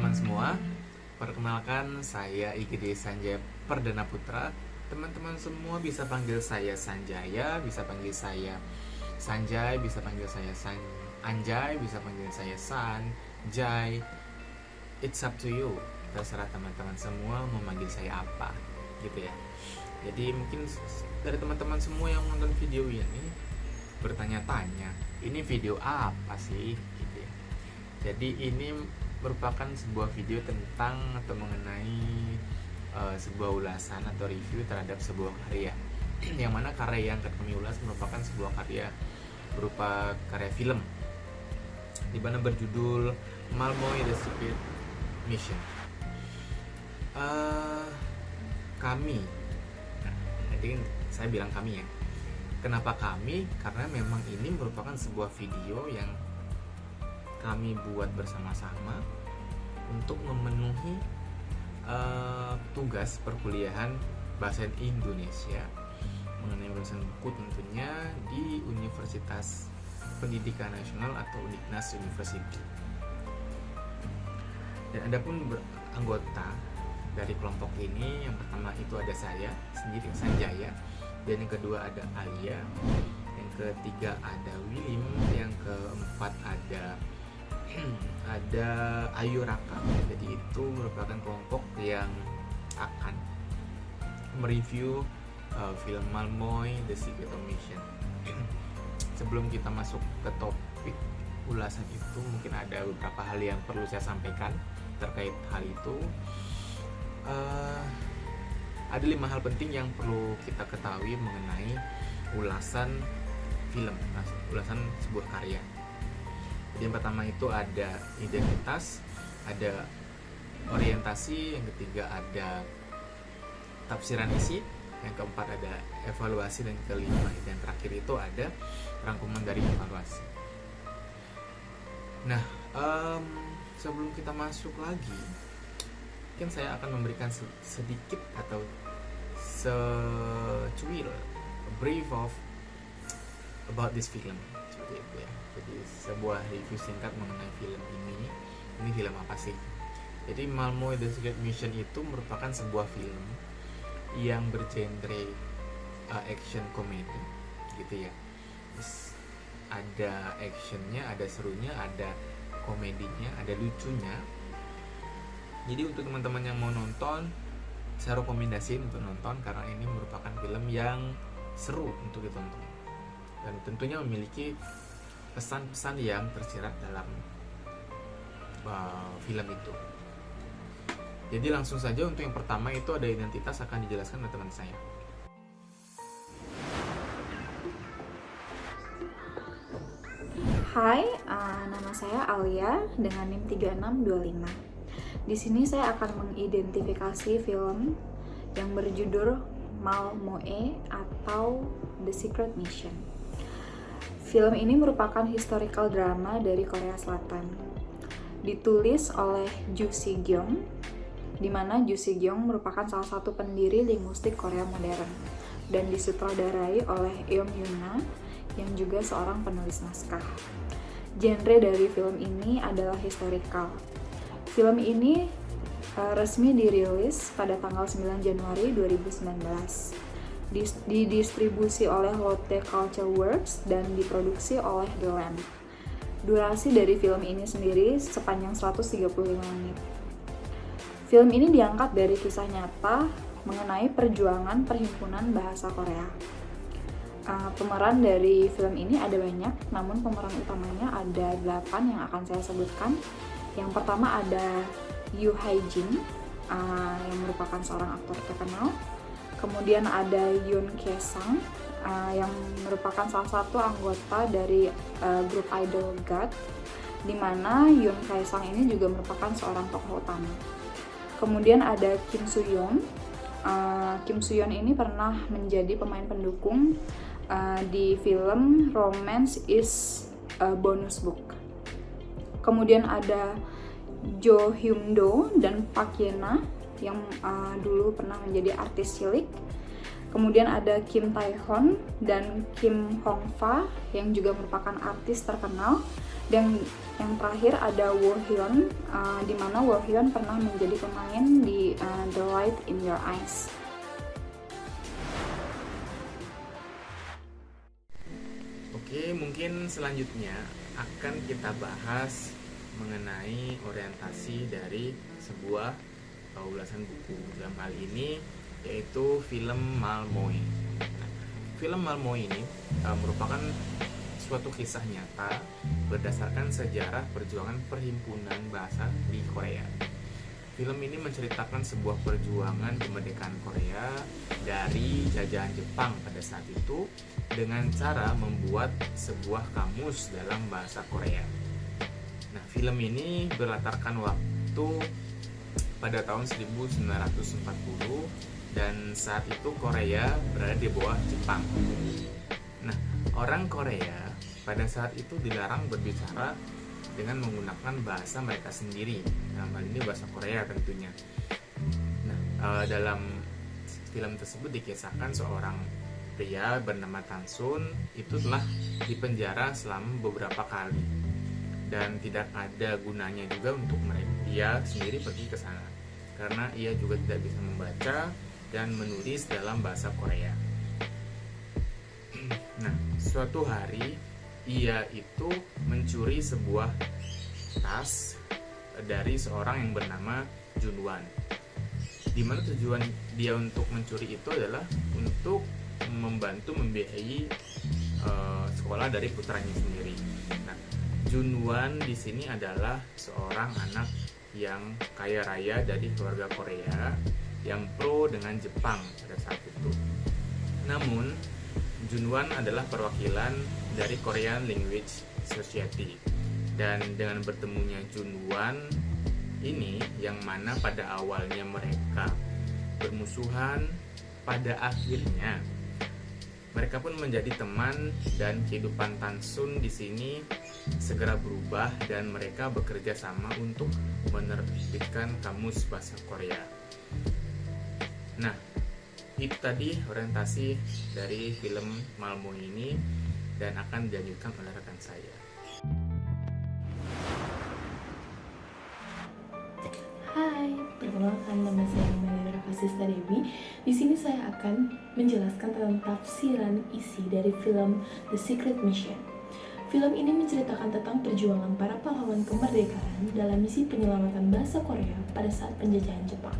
teman-teman semua. Perkenalkan, saya IGD Sanjaya Perdana Putra. Teman-teman semua bisa panggil saya Sanjaya, bisa panggil saya Sanjay, bisa panggil saya Anjay, bisa panggil saya Sanjay. It's up to you. Terserah teman-teman semua mau manggil saya apa, gitu ya. Jadi mungkin dari teman-teman semua yang nonton video ini bertanya-tanya, ini video apa sih? Gitu ya. Jadi ini merupakan sebuah video tentang atau mengenai sebuah ulasan atau review terhadap sebuah karya. Yang mana karya yang akan kami ulas merupakan sebuah karya berupa karya film, di mana berjudul Malmö The Secret Mission. Kami, jadi saya bilang kami ya. Kenapa kami? Karena memang ini merupakan sebuah video yang kami buat bersama-sama untuk memenuhi tugas perkuliahan bahasa Indonesia mengenai urusan buku, tentunya di Universitas Pendidikan Nasional atau Uniknas University. Dan ada pun anggota dari kelompok ini, yang pertama itu ada saya sendiri, Sanjaya, dan yang kedua ada Alia, yang ketiga ada William, yang keempat ada Ayu Raka. Jadi itu merupakan kelompok yang akan mereview film Malmö The Secret Mission. Sebelum kita masuk ke topik ulasan itu, mungkin ada beberapa hal yang perlu saya sampaikan terkait hal itu. Ada 5 hal penting yang perlu kita ketahui mengenai ulasan film, ulasan sebuah karya. Jadi yang pertama itu ada identitas, ada orientasi, yang ketiga ada tafsiran isi, yang keempat ada evaluasi, dan kelima dan terakhir itu ada rangkuman dari evaluasi. Nah, sebelum kita masuk lagi, mungkin saya akan memberikan sedikit atau secuil brief of about this film, seperti itu ya. Jadi sebuah review singkat mengenai film ini. Ini film apa sih? Jadi Malmö The Secret Mission itu merupakan sebuah film yang bergenre action comedy, gitu ya. Terus ada actionnya, ada serunya, ada komedinya, ada lucunya. Jadi untuk teman-teman yang mau nonton, saya rekomendasiin untuk nonton karena ini merupakan film yang seru untuk ditonton dan tentunya memiliki pesan-pesan yang tersirat dalam film itu. Jadi langsung saja untuk yang pertama itu ada identitas, akan dijelaskan oleh teman saya. Hai, nama saya Alia dengan NIM 3625. Di sini saya akan mengidentifikasi film yang berjudul Malmö atau The Secret Mission. Film ini merupakan historical drama dari Korea Selatan. Ditulis oleh Ju Si Gyong, di mana Ju Si Gyong merupakan salah satu pendiri linguistik Korea modern, dan disutradarai oleh Eom Hyuna yang juga seorang penulis naskah. Genre dari film ini adalah historical. Film ini resmi dirilis pada tanggal 9 Januari 2019. Didistribusi oleh Lotte Culture Works dan diproduksi oleh The Lamp. Durasi dari film ini sendiri sepanjang 135 menit. Film ini diangkat dari kisah nyata mengenai perjuangan Perhimpunan Bahasa Korea. Pemeran dari film ini ada banyak, namun pemeran utamanya ada 8 yang akan saya sebutkan. Yang pertama ada Yoo Hae Jin, yang merupakan seorang aktor terkenal. Kemudian ada Yoon Kye Sang, yang merupakan salah satu anggota dari grup idol God, di mana Yoon Kye Sang ini juga merupakan seorang tokoh utama. Kemudian ada Kim Soo Yeon. Kim Soo Yeon ini pernah menjadi pemain pendukung di film Romance is a Bonus Book. Kemudian ada Jo Hyun Do dan Park Ye Na yang dulu pernah menjadi artis cilik. Kemudian ada Kim Tae-hon dan Kim Hong-fa yang juga merupakan artis terkenal. Dan yang terakhir ada Woo Hyun, di mana Woo Hyun pernah menjadi pemain di The Light in Your Eyes. Oke, mungkin selanjutnya akan kita bahas mengenai orientasi dari sebuah ulasan buku. Dalam hal ini yaitu film Malmöe. Nah, film Malmöe ini merupakan suatu kisah nyata berdasarkan sejarah perjuangan perhimpunan bahasa di Korea. Film ini menceritakan sebuah perjuangan kemerdekaan Korea dari jajahan Jepang pada saat itu dengan cara membuat sebuah kamus dalam bahasa Korea. Nah, film ini berlatarkan waktu pada tahun 1940 dan saat itu Korea berada di bawah Jepang. Nah, orang Korea pada saat itu dilarang berbicara dengan menggunakan bahasa mereka sendiri. Dalam hal ini bahasa Korea tentunya. Nah, dalam film tersebut dikisahkan seorang pria bernama Tan Sun itu telah dipenjara selama beberapa kali dan tidak ada gunanya juga untuk dia sendiri pergi ke sana karena ia juga tidak bisa membaca dan menulis dalam bahasa Korea. Nah, suatu hari ia itu mencuri sebuah tas dari seorang yang bernama Junwan. Di mana tujuan dia untuk mencuri itu adalah untuk membantu membiayai sekolah dari putranya sendiri. Nah, Junwan di sini adalah seorang anak yang kaya raya dari keluarga Korea yang pro dengan Jepang pada saat itu. Namun, Junwan adalah perwakilan dari Korean Language Society, dan dengan bertemunya Junwan ini yang mana pada awalnya mereka bermusuhan, pada akhirnya mereka pun menjadi teman dan kehidupan Tan Sun di sini segera berubah dan mereka bekerja sama untuk menerbitkan kamus bahasa Korea. Nah, itu tadi orientasi dari film Malmöe ini dan akan dilanjutkan oleh rekan saya. Hai, perkenalkan nama saya Melira Kasista Dewi. Di sini saya akan menjelaskan tentang tafsiran isi dari film The Secret Mission. Film ini menceritakan tentang perjuangan para pahlawan kemerdekaan dalam misi penyelamatan bahasa Korea pada saat penjajahan Jepang.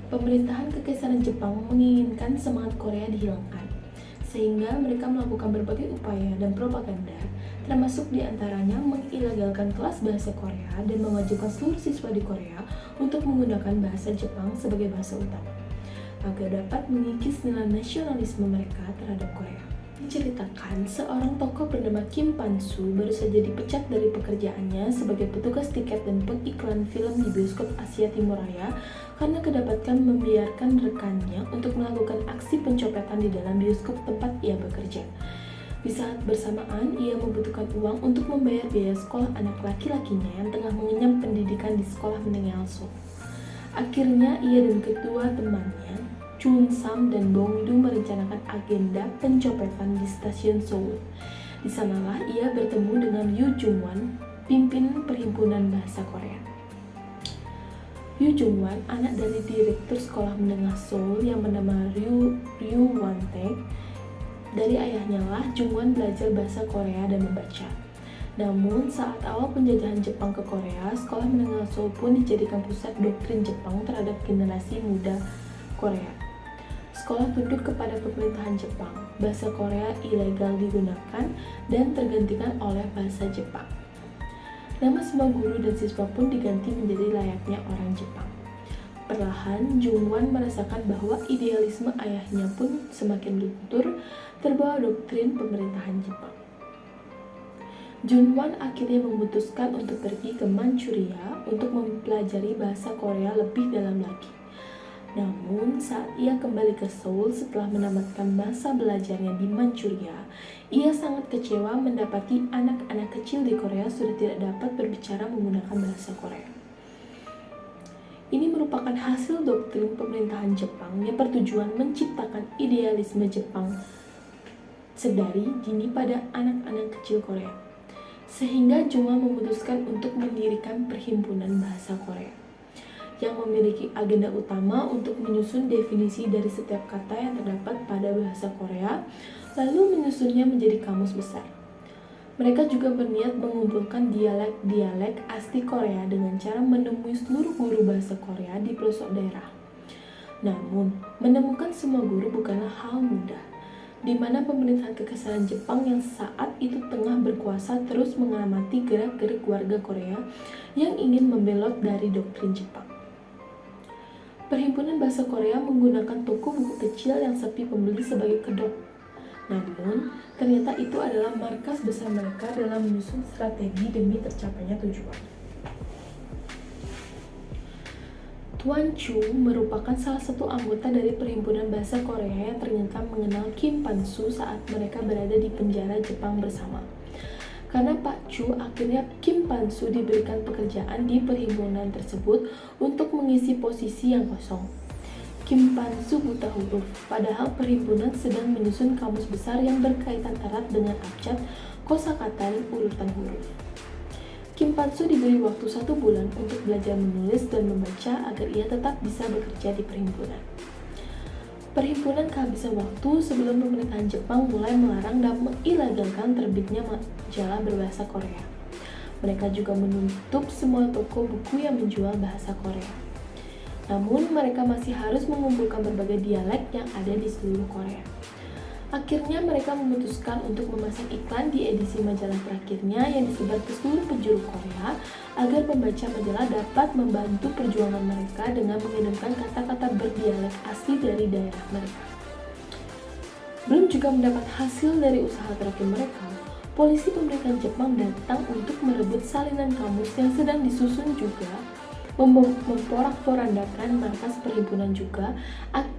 Pemerintahan Kekaisaran Jepang menginginkan semangat Korea dihilangkan, sehingga mereka melakukan berbagai upaya dan propaganda, termasuk diantaranya mengilegalkan kelas bahasa Korea dan mewajibkan seluruh siswa di Korea untuk menggunakan bahasa Jepang sebagai bahasa utama, agar dapat mengikis nilai nasionalisme mereka terhadap Korea. Diceritakan, seorang tokoh bernama Kim Pan-soo baru saja dipecat dari pekerjaannya sebagai petugas tiket dan pengiklan film di bioskop Asia Timur Raya karena kedapatan membiarkan rekannya untuk melakukan aksi pencopetan di dalam bioskop tempat ia bekerja. Di saat bersamaan, ia membutuhkan uang untuk membayar biaya sekolah anak laki-lakinya yang tengah mengenyam pendidikan di sekolah menengah Seoul. Akhirnya, ia dan kedua temannya, Chun Sam dan Bong Du, merencanakan agenda pencopetan di stasiun Seoul. Di sanalah ia bertemu dengan Yoo Jung-wan, pimpin Perhimpunan Bahasa Korea. Yoo Jung-wan, anak dari direktur sekolah menengah Seoul yang bernama Ryu Won-taek. Dari ayahnya lah Jung-wan belajar bahasa Korea dan membaca. Namun, saat awal penjajahan Jepang ke Korea, sekolah menengah Seoul pun dijadikan pusat doktrin Jepang terhadap generasi muda Korea. Sekolah tunduk kepada pemerintahan Jepang. Bahasa Korea ilegal digunakan dan tergantikan oleh bahasa Jepang. Nama semua guru dan siswa pun diganti menjadi layaknya orang Jepang. Perlahan, Jung-wan merasakan bahwa idealisme ayahnya pun semakin luntur terbawa doktrin pemerintahan Jepang. Jung-wan akhirnya memutuskan untuk pergi ke Manchuria untuk mempelajari bahasa Korea lebih dalam lagi. Namun, saat ia kembali ke Seoul setelah menamatkan masa belajarnya di Manchuria, ia sangat kecewa mendapati anak-anak kecil di Korea sudah tidak dapat berbicara menggunakan bahasa Korea. Ini merupakan hasil doktrin pemerintahan Jepang yang bertujuan menciptakan idealisme Jepang sedari dini pada anak-anak kecil Korea. Sehingga Juma memutuskan untuk mendirikan Perhimpunan Bahasa Korea yang memiliki agenda utama untuk menyusun definisi dari setiap kata yang terdapat pada bahasa Korea, lalu menyusunnya menjadi kamus besar. Mereka juga berniat mengumpulkan dialek-dialek asli Korea dengan cara menemui seluruh guru bahasa Korea di pelosok daerah. Namun, menemukan semua guru bukanlah hal mudah, di mana pemerintahan kekaisaran Jepang yang saat itu tengah berkuasa terus mengamati gerak-gerik warga Korea yang ingin membelot dari doktrin Jepang. Perhimpunan Bahasa Korea menggunakan toko buku kecil yang sepi pembeli sebagai kedok. Namun, ternyata itu adalah markas besar mereka dalam menyusun strategi demi tercapainya tujuan. Tuan Chu merupakan salah satu anggota dari Perhimpunan Bahasa Korea yang ternyata mengenal Kim Pan-soo saat mereka berada di penjara Jepang bersama. Karena Pak Chu, akhirnya Kim Pan-soo diberikan pekerjaan di perhimpunan tersebut untuk mengisi posisi yang kosong. Kim Pan-soo buta huruf, padahal perhimpunan sedang menyusun kamus besar yang berkaitan erat dengan abjad, kosakata, dan urutan huruf. Kim Pan-soo diberi waktu 1 bulan untuk belajar menulis dan membaca agar ia tetap bisa bekerja di perhimpunan. Perhimpunan kehabisan waktu sebelum pemerintahan Jepang mulai melarang dan mengilegalkan terbitnya majalah berbahasa Korea. Mereka juga menutup semua toko buku yang menjual bahasa Korea. Namun, mereka masih harus mengumpulkan berbagai dialek yang ada di seluruh Korea. Akhirnya, mereka memutuskan untuk memasang iklan di edisi majalah terakhirnya yang disebar ke seluruh penjuru Korea agar pembaca majalah dapat membantu perjuangan mereka dengan mengirimkan kata-kata berdialek asli dari daerah mereka. Belum juga mendapat hasil dari usaha terakhir mereka, polisi pemerintahan Jepang datang untuk merebut salinan kamus yang sedang disusun juga, memporak-porandakan markas perhimpunan juga,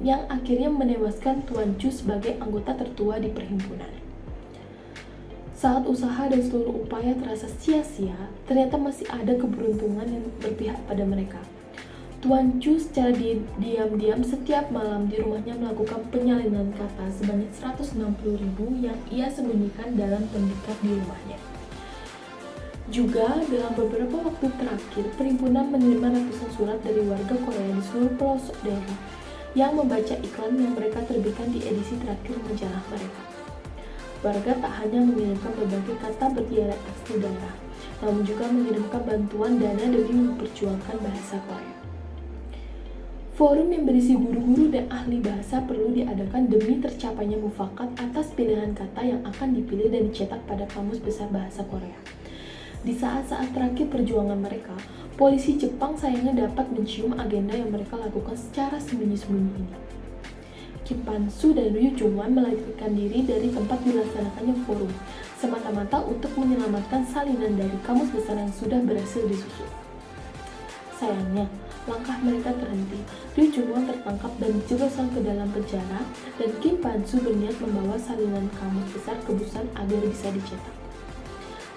yang akhirnya menewaskan Tuan Chu sebagai anggota tertua di perhimpunan. Saat usaha dan seluruh upaya terasa sia-sia, ternyata masih ada keberuntungan yang berpihak pada mereka. Tuan Chu secara diam-diam setiap malam di rumahnya melakukan penyalinan kata sebanyak 160.000 yang ia sembunyikan dalam pendekat di rumahnya. Juga, dalam beberapa waktu terakhir, perhimpunan menerima ratusan surat dari warga Korea di seluruh pelosok daerah yang membaca iklan yang mereka terbitkan di edisi terakhir majalah mereka. Warga tak hanya mengirimkan berbagai kata berdialek asli daerah, namun juga mengirimkan bantuan dana demi memperjuangkan bahasa Korea. Forum yang berisi guru-guru dan ahli bahasa perlu diadakan demi tercapainya mufakat atas pilihan kata yang akan dipilih dan dicetak pada Kamus Besar Bahasa Korea. Di saat-saat terakhir perjuangan mereka, polisi Jepang sayangnya dapat mencium agenda yang mereka lakukan secara sembunyi-sembunyi ini. Kim Pan-soo dan Ryu Jung-wan melarikan diri dari tempat dilaksanakannya forum, semata-mata untuk menyelamatkan salinan dari kamus besar yang sudah berhasil disusun. Sayangnya, langkah mereka terhenti. Ryu Jung-wan tertangkap dan dijebloskan ke dalam penjara, dan Kim Pan-soo berniat membawa salinan kamus besar ke Busan agar bisa dicetak.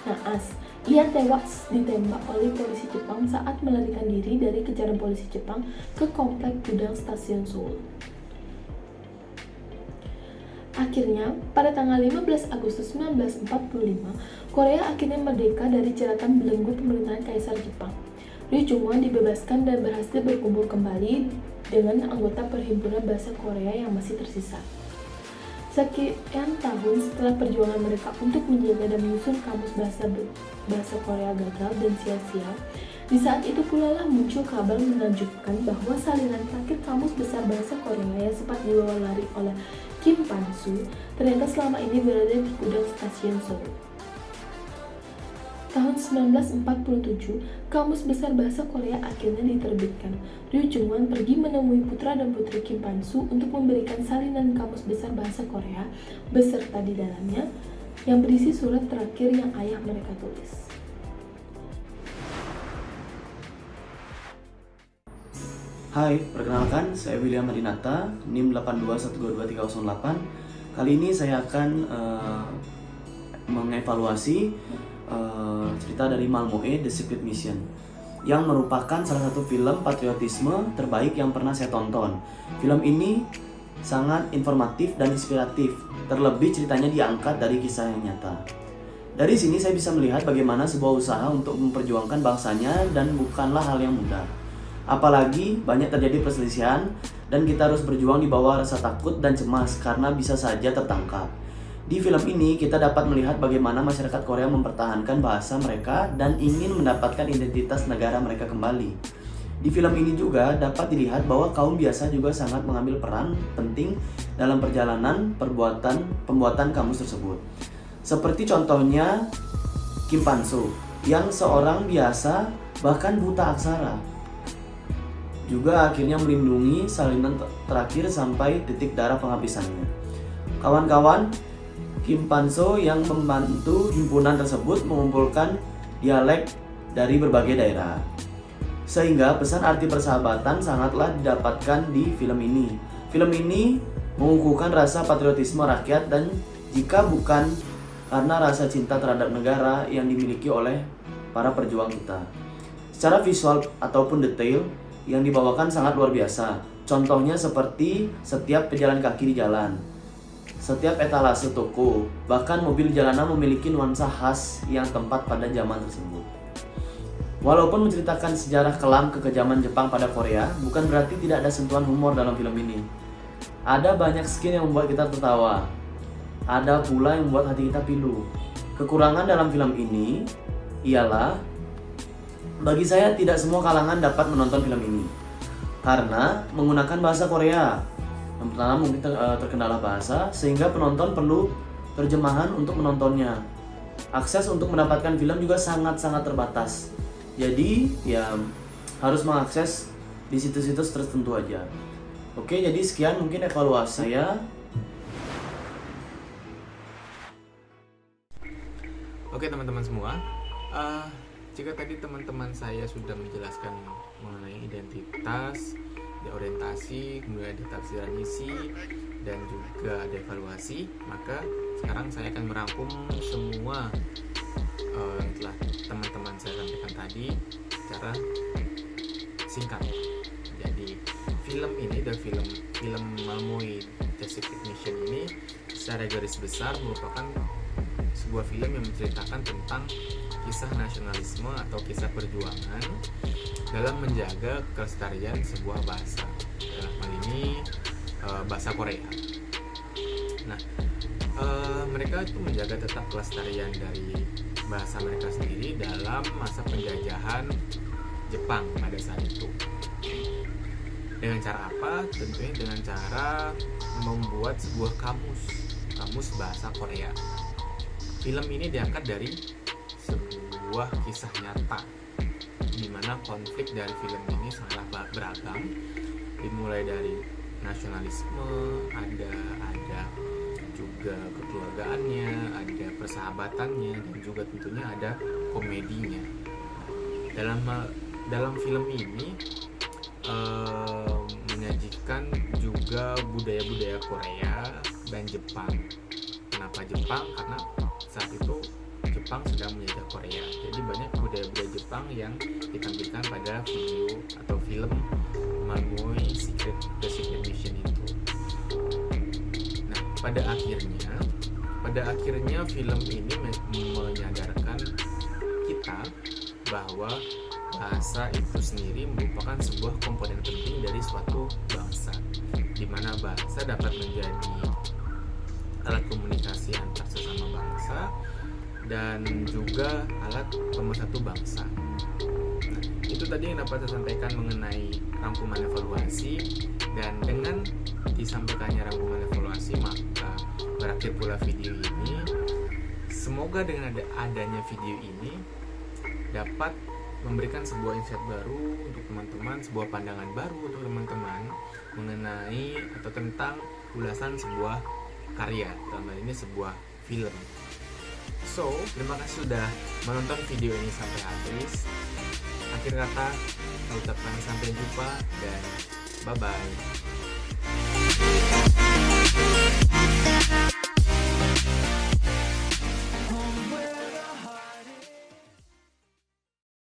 Naas, ia tewas ditembak oleh polisi Jepang saat melarikan diri dari kejaran polisi Jepang ke komplek gudang stasiun Seoul. Akhirnya, pada tanggal 15 Agustus 1945, Korea akhirnya merdeka dari jeratan belenggu pemerintahan Kaisar Jepang. Ryu Jung-wan dibebaskan dan berhasil berkumpul kembali dengan anggota Perhimpunan Bahasa Korea yang masih tersisa. Sekian tahun setelah perjuangan mereka untuk menjaga dan menyusun kamus bahasa Korea gagal dan sia-sia, di saat itu pula lah muncul kabar menakjubkan bahwa salinan terakhir kamus besar bahasa Korea yang sempat dibawa lari oleh Kim Pan-soo ternyata selama ini berada di gudang stasiun Seoul. Tahun 1947, Kamus Besar Bahasa Korea akhirnya diterbitkan. Ryu Jung-wan pergi menemui putra dan putri Kim Pan-soo untuk memberikan salinan Kamus Besar Bahasa Korea beserta di dalamnya yang berisi surat terakhir yang ayah mereka tulis. Hai, perkenalkan saya William Madinata, NIM 821222308. Kali ini saya akan mengevaluasi cerita dari Malmoe The Secret Mission. yang merupakan salah satu film patriotisme terbaik yang pernah saya tonton. Film ini sangat informatif dan inspiratif, terlebih ceritanya diangkat dari kisah yang nyata. Dari sini saya bisa melihat bagaimana sebuah usaha untuk memperjuangkan bangsanya dan bukanlah hal yang mudah. Apalagi banyak terjadi perselisihan dan kita harus berjuang di bawah rasa takut dan cemas karena bisa saja tertangkap. Di film ini kita dapat melihat bagaimana masyarakat Korea mempertahankan bahasa mereka dan ingin mendapatkan identitas negara mereka kembali. Di film ini juga dapat dilihat bahwa kaum biasa juga sangat mengambil peran penting dalam perjalanan pembuatan kamus tersebut. Seperti contohnya Kim Pan-soo yang seorang biasa bahkan buta aksara, juga akhirnya melindungi salinan terakhir sampai titik darah penghabisannya. Kawan-kawan, Kim Pan-soo yang membantu himpunan tersebut mengumpulkan dialek dari berbagai daerah. Sehingga pesan arti persahabatan sangatlah didapatkan di film ini. Film ini mengukuhkan rasa patriotisme rakyat dan jika bukan karena rasa cinta terhadap negara yang dimiliki oleh para perjuang kita. Secara visual ataupun detail yang dibawakan sangat luar biasa. Contohnya seperti setiap pejalan kaki di jalan, setiap etalase toko, bahkan mobil jalanan memiliki nuansa khas yang tempat pada zaman tersebut. Walaupun menceritakan sejarah kelam kekejaman Jepang pada Korea, bukan berarti tidak ada sentuhan humor dalam film ini. Ada banyak scene yang membuat kita tertawa. Ada pula yang membuat hati kita pilu. Kekurangan dalam film ini ialah bagi saya tidak semua kalangan dapat menonton film ini karena menggunakan bahasa Korea. Yang pertama mungkin terkendala bahasa sehingga penonton perlu terjemahan untuk menontonnya. Akses untuk mendapatkan film juga sangat-sangat terbatas. Jadi ya harus mengakses di situs-situs tertentu aja. Oke, jadi sekian mungkin evaluasi saya. Oke teman-teman semua, jika tadi teman-teman saya sudah menjelaskan mengenai identitas, ada orientasi, kemudian ada tafsiran isi, dan juga ada evaluasi, maka sekarang saya akan merangkum semua yang telah teman-teman saya sampaikan tadi secara singkat. Jadi film ini, film Malmö The Secret Mission ini secara garis besar merupakan sebuah film yang menceritakan tentang kisah nasionalisme atau kisah perjuangan dalam menjaga kelestarian sebuah bahasa, dalam hal ini bahasa Korea. Nah, mereka itu menjaga tetap kelestarian dari bahasa mereka sendiri dalam masa penjajahan Jepang pada saat itu. Dengan cara apa? Tentunya dengan cara membuat sebuah kamus bahasa Korea. Film ini diangkat dari sebuah kisah nyata di mana konflik dari film ini sangatlah beragam, dimulai dari nasionalisme, ada juga kekeluargaannya, ada persahabatannya, dan juga tentunya ada komedinya. Dalam film ini menyajikan juga budaya-budaya Korea dan Jepang. Kenapa Jepang? Karena saat itu Jepang sedang menjajah Korea. Jadi banyak budaya-budaya Jepang yang ditampilkan pada video atau film Malmö The Secret Mission itu. Nah, pada akhirnya film ini menyadarkan kita bahwa bahasa itu sendiri merupakan sebuah komponen penting dari suatu bangsa, di mana bahasa dapat menjadi alat komunikasi antar sesama bangsa dan juga alat pemersatu bangsa. Nah, itu tadi yang dapat saya sampaikan mengenai rangkuman evaluasi, dan dengan disampaikannya rangkuman evaluasi maka berakhir pula video ini. Semoga dengan adanya video ini dapat memberikan sebuah insight baru untuk teman-teman, sebuah pandangan baru untuk teman-teman mengenai atau tentang ulasan sebuah karya, dalam hal ini sebuah film. So, terima kasih sudah menonton video ini sampai habis. Akhir kata, saya ucapkan sampai jumpa dan bye-bye.